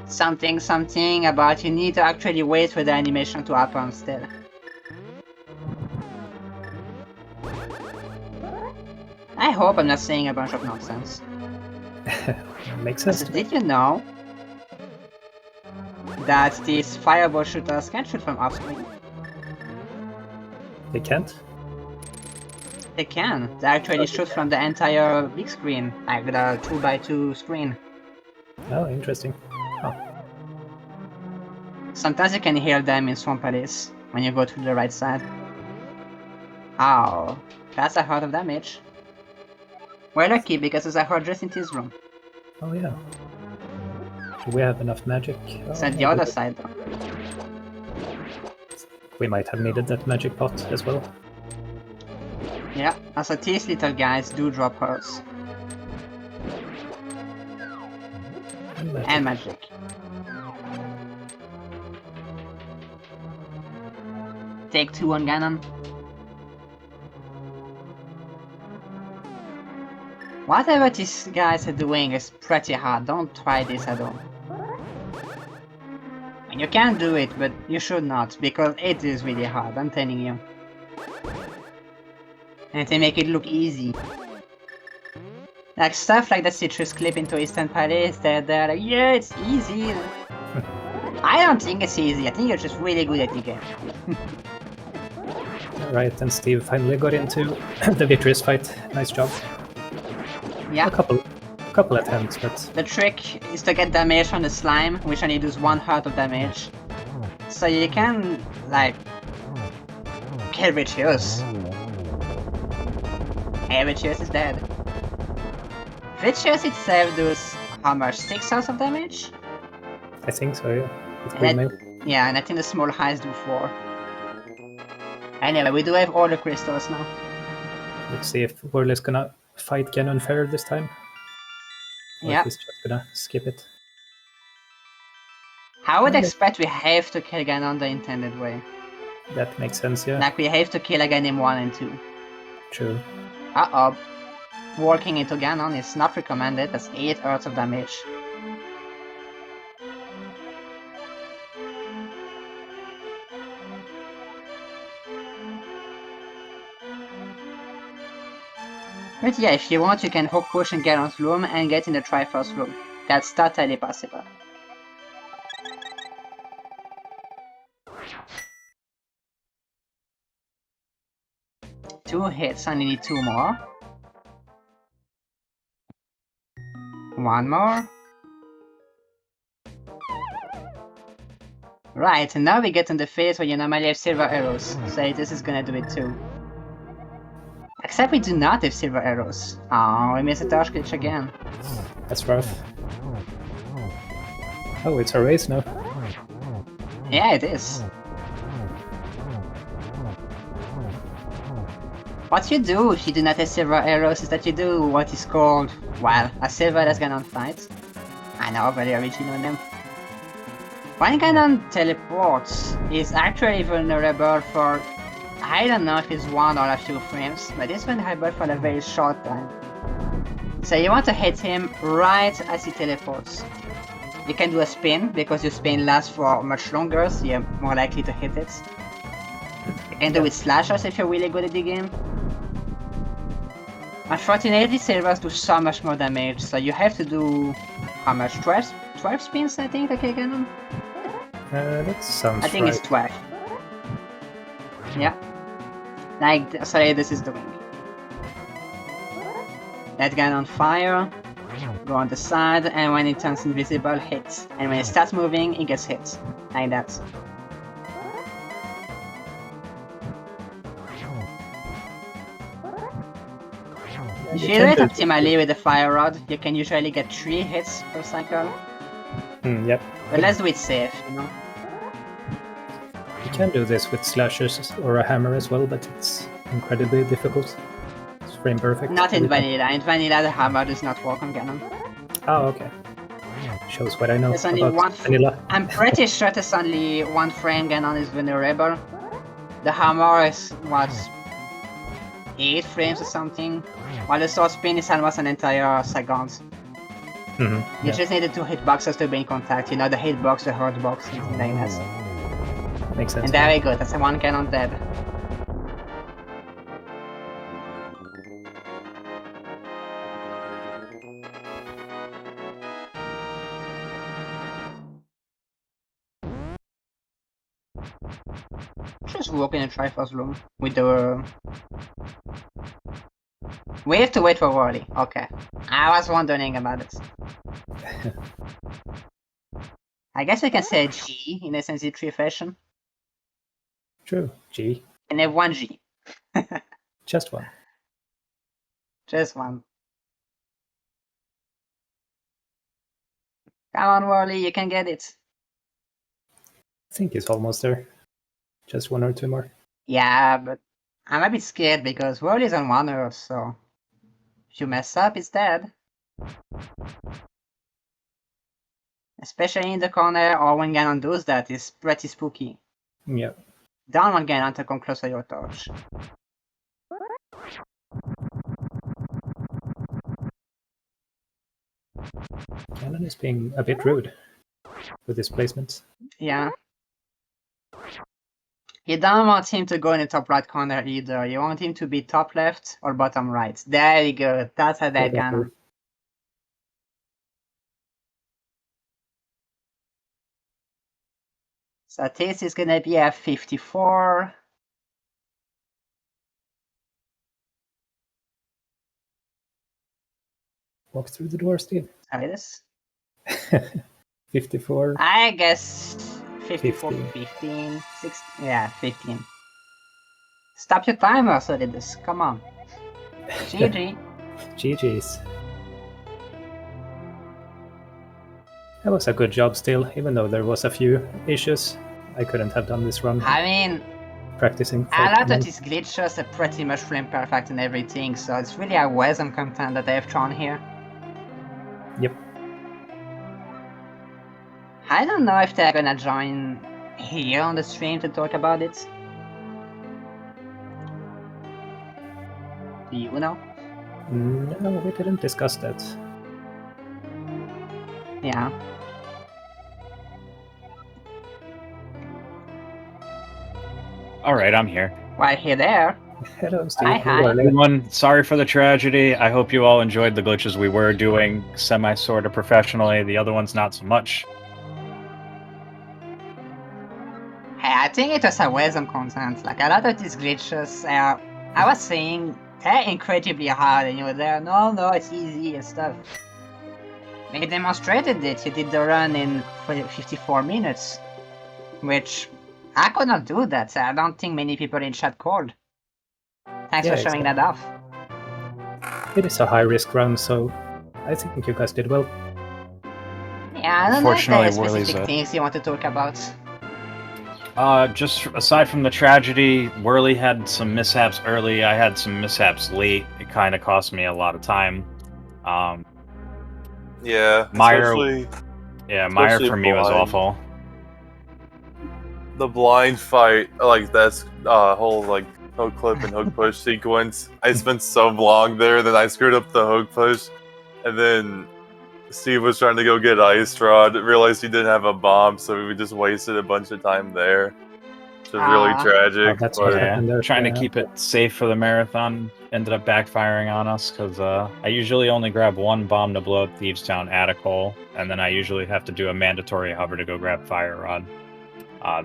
Something about you need to actually wait for the animation to happen still. I hope I'm not saying a bunch of nonsense. Makes sense. So to me. did you know that these fireball shooters can shoot from off-screen? They can't? They can. They actually shoot from the entire big screen, like the 2x2 screen. Oh, interesting. Oh, Sometimes you can hear them in Swamp Palace when you go to the right side. Ow, that's a lot of damage. We're lucky because there's a hard just in his room. oh yeah. Do we have enough magic? It's Oh, at the yeah, other side though. we might have needed that magic pot as well. Yeah, also these little guys do drop hearts. And magic. Take 2 on Ganon. Whatever these guys are doing is pretty hard, don't try this at all. And you can do it, but you should not, because it is really hard, I'm telling you. And they make it look easy. Like stuff like the citrus clip into instant parries, they're like, yeah, it's easy. I don't think it's easy, I think you're just really good at the game. Right, and Steve finally got into the Vitreous fight. Nice job. Yeah. A couple attempts, but The trick is to get damage from the slime, which only does 1 heart of damage. So you can, like, kill Vitreous. Hey, Vitreous is dead. Vitreous itself does how much? 6 hearts of damage? I think so, yeah. With green mail. Yeah, and I think the small highs do 4. Anyway, we do have all the crystals now. Let's see if Whirley's gonna fight Ganon fair this time. Or Yeah. if he's just gonna skip it. I would Okay. expect we have to kill Ganon the intended way. That makes sense, yeah. Like we have to kill again in 1 and 2. True. Uh-oh. Walking into Ganon is not recommended, that's 8 hearts of damage. But yeah, if you want, you can hook push in Ganon's room and get in the Triforce room. That's totally possible. Two hits, I need 2 more. 1 more. Right, and now we get in the phase where you normally have silver arrows, so this is gonna do it too. Except we do not have silver arrows. Oh, we missed a touch glitch again. That's rough. Oh, it's a race now. Yeah, it is. What you do if you do not have silver arrows is that you do what is called, well, a silverless Ganon fight. I know, very original name. When Ganon teleports, he's actually vulnerable for, I don't know if it's 1 or a few frames, but he's vulnerable for a very short time. So you want to hit him right as he teleports. You can do a spin, because your spin lasts for much longer, so you're more likely to hit it. You can do it with slashers if you're really good at the game. Unfortunately, silvers do so much more damage, so you have to do, how much, 12 spins I think, okay, Ganon? That sounds I think right. it's 12. Yeah. Like Solidus is doing. That Ganon on fire, go on the side, and when it turns invisible, hit. And when it starts moving, it gets hit. Like that. If you do it optimally with the fire rod, you can usually get 3 hits per cycle. Yep. But let's do it safe, you know? You can do this with slashers or a hammer as well, but it's incredibly difficult. It's frame perfect. Not in everything. vanilla. In vanilla, the hammer does not work on Ganon. Oh, okay. Shows what I know There's only about one. vanilla. I'm pretty sure there's only 1 frame Ganon is vulnerable. The hammer is, what, 8 frames or something? While the sword spin is almost an entire second. You just needed 2 hitboxes to be in contact, you know, the hitbox, the hurtbox, something like that. Makes sense. And there we go, that's a 1 Ganon dead. Just walk in a Triforce room with the... We have to wait for Whirley. Okay. I was wondering about it. I guess we can say G in SNES fashion. True. G. And have 1 G. Just one. Just 1. Come on, Whirley, you can get it. I think it's almost there. Just 1 or 2 more. Yeah, but I'm a bit scared because Whirley's on 1 Earth, so if you mess up, it's dead. Especially in the corner or when Ganon does that, it's pretty spooky. Yeah. Don't want Ganon to come close to your torch. Ganon is being a bit rude with his placements. Yeah. You don't want him to go in the top right corner either. You want him to be top left or bottom right. There you go. That's a dead Ganon. So this is gonna be a 54. Walk through the door, Steve. Solidus. 54. I guess 54, 15. 15, 16. Yeah, 15. Stop your timer, Solidus. Come on. GG. GG's. That was a good job still, even though there was a few issues. I couldn't have done this run I mean, practicing for a lot of months. these glitches are pretty much frame perfect and everything, so it's really a welcome content that they've thrown here. Yep. I don't know if they're gonna join here on the stream to talk about it. Do you know? No, we didn't discuss that. Yeah. All right, I'm here. While here there. Hello, Steve. Hi, hi. Everyone, sorry for the tragedy. I hope you all enjoyed the glitches we were doing semi-sort of professionally. The other ones not so much. Hey, I think it was a welcome content. Like, a lot of these glitches are, I was saying, they're incredibly hard, and you were there, no, it's easy and stuff. They demonstrated it. You did the run in 54 minutes, which I could not do that. I don't think many people in chat could. Thanks for showing that off. It is a high-risk run, so I think you guys did well. Yeah, I don't know if there are Unfortunately, Whirley's specific things you want to talk about. Just aside from the tragedy, Whirley had some mishaps early. I had some mishaps late. It kind of cost me a lot of time. Yeah, Meyer for me was blind. awful. The blind fight, like that's whole like hook clip and hook push sequence. I spent so long there, then I screwed up the hook push, and then Steve was trying to go get Ice Rod, realized he didn't have a bomb, so we just wasted a bunch of time there. Which was really tragic. That's what happened there. Trying to keep it safe for the marathon ended up backfiring on us because I usually only grab one bomb to blow up Thieves Town at a coal, and then I usually have to do a mandatory hover to go grab Fire Rod.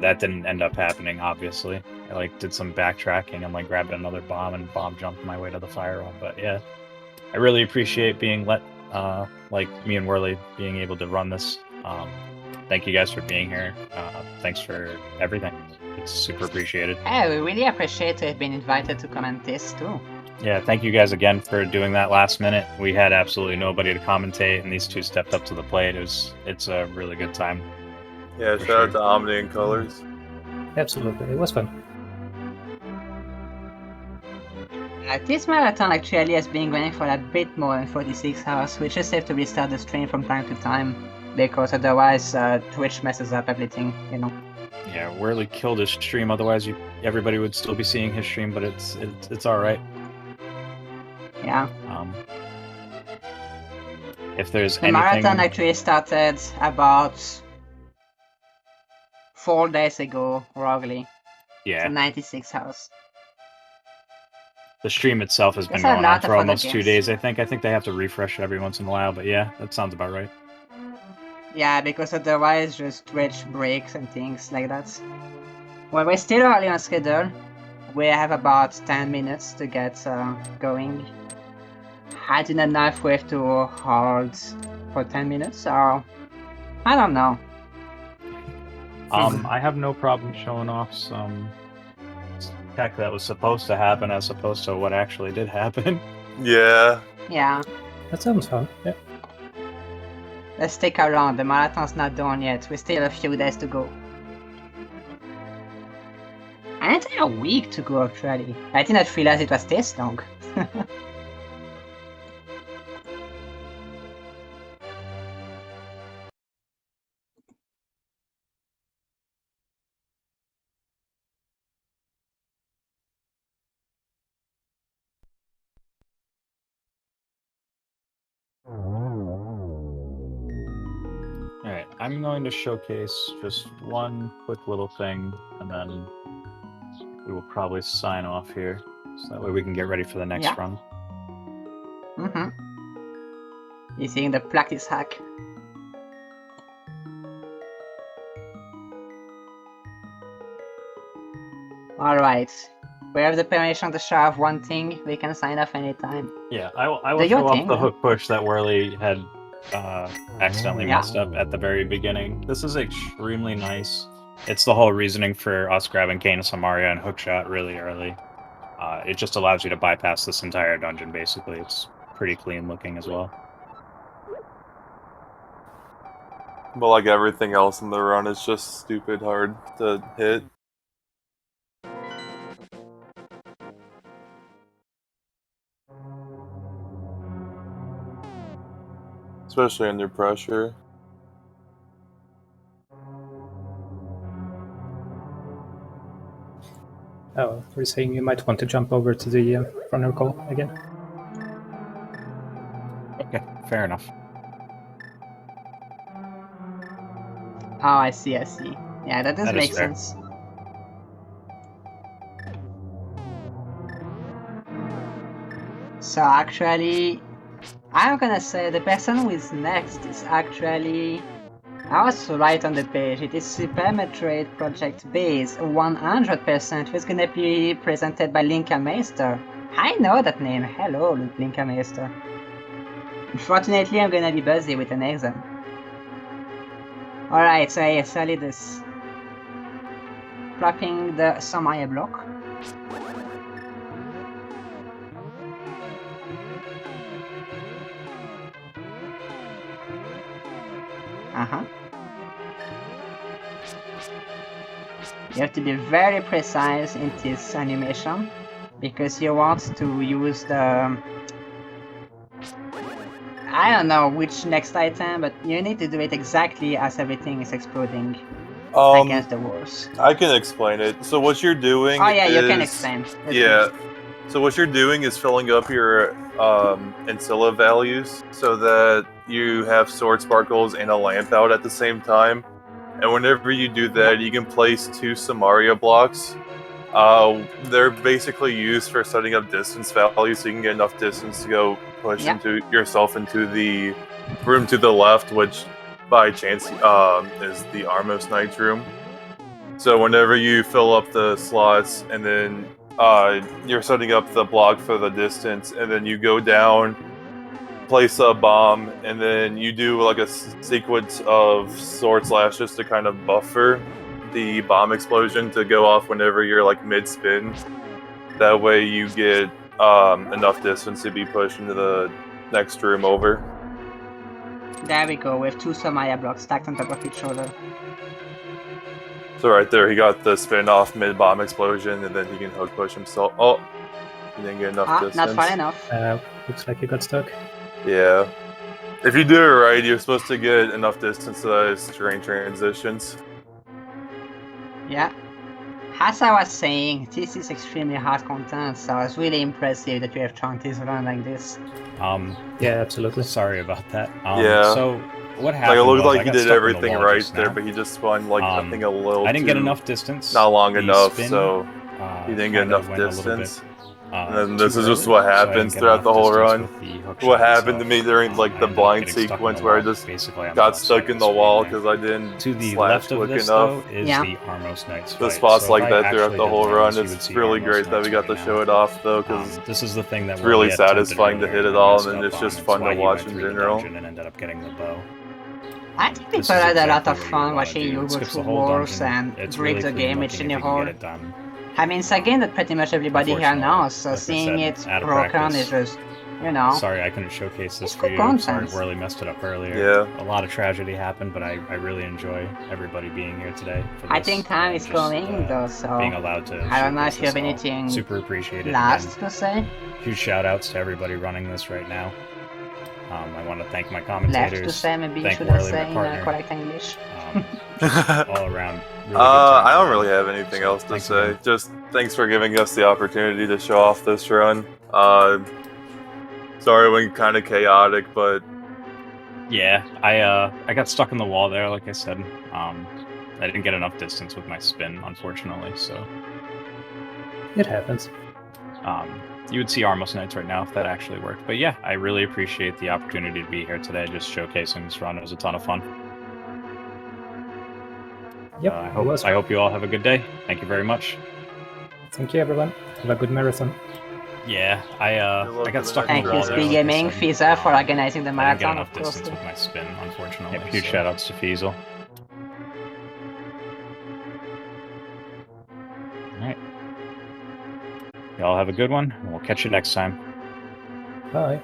That didn't end up happening, obviously. I did some backtracking and grabbed another bomb and bomb jumped my way to the Fire Rod. But yeah, I really appreciate being let, me and Whirley being able to run this. Thank you guys for being here. Thanks for everything. It's super appreciated. Hey, we really appreciate to have been invited to comment this too. Yeah, thank you guys again for doing that last minute. We had absolutely nobody to commentate, and these two stepped up to the plate. It's a really good time. Yeah, shout out to Omni and Colors. Absolutely, it was fun. This marathon actually has been going for a bit more than 46 hours. We just have to restart the stream from time to time, because otherwise Twitch messes up everything, you know. Yeah, Whirley killed his stream, otherwise everybody would still be seeing his stream, but it's alright. Yeah. If there's the anything... marathon actually started about 4 days ago, roughly. Yeah. So 96 hours. The stream itself has been going on for almost 2 days, I think. I think they have to refresh it every once in a while, but yeah, that sounds about right. Yeah, because otherwise just Twitch breaks and things like that. Well, we're still early on schedule. We have about 10 minutes to get going. I do not know if we have to hold for 10 minutes or... I don't know. I have no problem showing off some tech that was supposed to happen as opposed to what actually did happen. Yeah. Yeah. That sounds fun, yeah. Let's stick around, the marathon's not done yet, we still have a few days to go. An entire week to go actually. I did not realize it was this long. Alright, I'm going to showcase just one quick little thing, and then we will probably sign off here, so that way we can get ready for the next run. Using the practice hack. Alright. We have the permission to show off one thing. We can sign off anytime. Yeah, I will Do your show off thing, the man. hook push that Whirley had accidentally Yeah. messed up at the very beginning. This is extremely nice. It's the whole reasoning for us grabbing Kane Samaria and hookshot really early. It just allows you to bypass this entire dungeon, basically. It's pretty clean looking as well. But like everything else in the run, it's just stupid hard to hit. Especially under pressure. Oh, we're saying you might want to jump over to the runner call again. Okay, fair enough. Oh, I see. Yeah, that does That is make fair. sense. So actually, I'm gonna say the person who is next is actually... I was right on the page. It is Super Metroid Project Base 100%, who's gonna be presented by Linka Meister. I know that name. Hello, Linka Meister. Unfortunately, I'm gonna be busy with an exam. Alright, so yeah, Solidus. Dropping the Samaya block. You have to be very precise in this animation, because you want to use the... I don't know which next item, but you need to do it exactly as everything is exploding against the walls. I can explain it. So what you're doing Oh yeah, is... you can explain. Yeah. So what you're doing is filling up your Ancilla values so that you have sword sparkles and a lamp out at the same time. And whenever you do that, you can place 2 Samaria blocks. They're basically used for setting up distance values so you can get enough distance to go push into yourself into the room to the left, which by chance is the Armos Knight's room. So whenever you fill up the slots and then you're setting up the block for the distance, and then you go down, place a bomb, and then you do like a sequence of sword slashes to kind of buffer the bomb explosion to go off whenever you're like mid-spin. That way you get enough distance to be pushed into the next room over. There we go, with 2 Samaya blocks stacked on top of each other. So right there, he got the spin off mid-bomb explosion, and then he can hook push himself. Oh, he didn't get enough distance. Not far enough. Looks like you got stuck. Yeah. If you do it right, you're supposed to get enough distance to those terrain transitions. Yeah. As I was saying, this is extremely hard content, so it's really impressive that you have chunked this run like this. Yeah, absolutely. Sorry about that. Yeah. So what Like happened? it looked was like I he got did stuck on the everything wall right just there, now. but he just spun like I think a little. I didn't get too- enough distance. Not long The enough, spin, so he didn't get kinda enough went a little distance. bit, And then this too is just early, what so I didn't happens get throughout enough the whole distance run. with the hook What shot happened to itself. me during like I the ended up blind getting stuck on sequence the where I wall, just basically on the got left stuck side in of the wall speedrunning. because I didn't To the slash left of quick this, enough. though, is Yeah. the Armos Knight's The fight. spots So like if I that throughout actually the did whole win run, this, you would it's see really Armos great that we Knights got to right show now. it off though, because This is the thing that it's really Whirley had attempted satisfying to earlier hit it and all, messed and then up it's on. just It's fun why to he watch went in through the general. dungeon and ended up getting the bow. I think This people is had a lot exactly of what you fun wanna watching do. you It go skips through the whole wars dungeon. and It's break really the clean game looking each if and you can all. get it done. I mean, it's a game that pretty much everybody here Unfortunately, knows, so like I seeing said, it out of broken practice. is just, you know. Sorry I couldn't showcase this It's for good you. Sorry content. Whirley messed it up earlier. Yeah. A lot of tragedy happened, but I really enjoy everybody being here today for I this, think time and is just, coming though, so being allowed to I don't know showcase if you have this all. anything Super appreciated. last Again, to say. huge shout outs to everybody running this right now. I want to thank my Left commentators. to say, maybe you thank should Whirley, say my in partner. correct English. Just all around. Really good time I don't around. really have anything So, else to thanks say. again. Just thanks for giving us the opportunity to show off this run. Sorry it went kind of chaotic, but Yeah, I got stuck in the wall there, like I said. I didn't get enough distance with my spin, unfortunately. So It happens. you would see Armos Knights right now if that actually worked. But yeah, I really appreciate the opportunity to be here today, just showcasing this run. It was a ton of fun. Yep, I it was. hope you all have a good day. Thank you very much. Thank you, everyone. Have a good marathon. Yeah, Good luck I got with the stuck next in Thank the you, wall there, like I SpeedGaming, said. Fiza, for organizing the I didn't get marathon, enough of course. distance with my spin, unfortunately. Yeah, huge so- shoutouts to Fiesel. Alright. Y'all have a good one, and we'll catch you next time. Bye.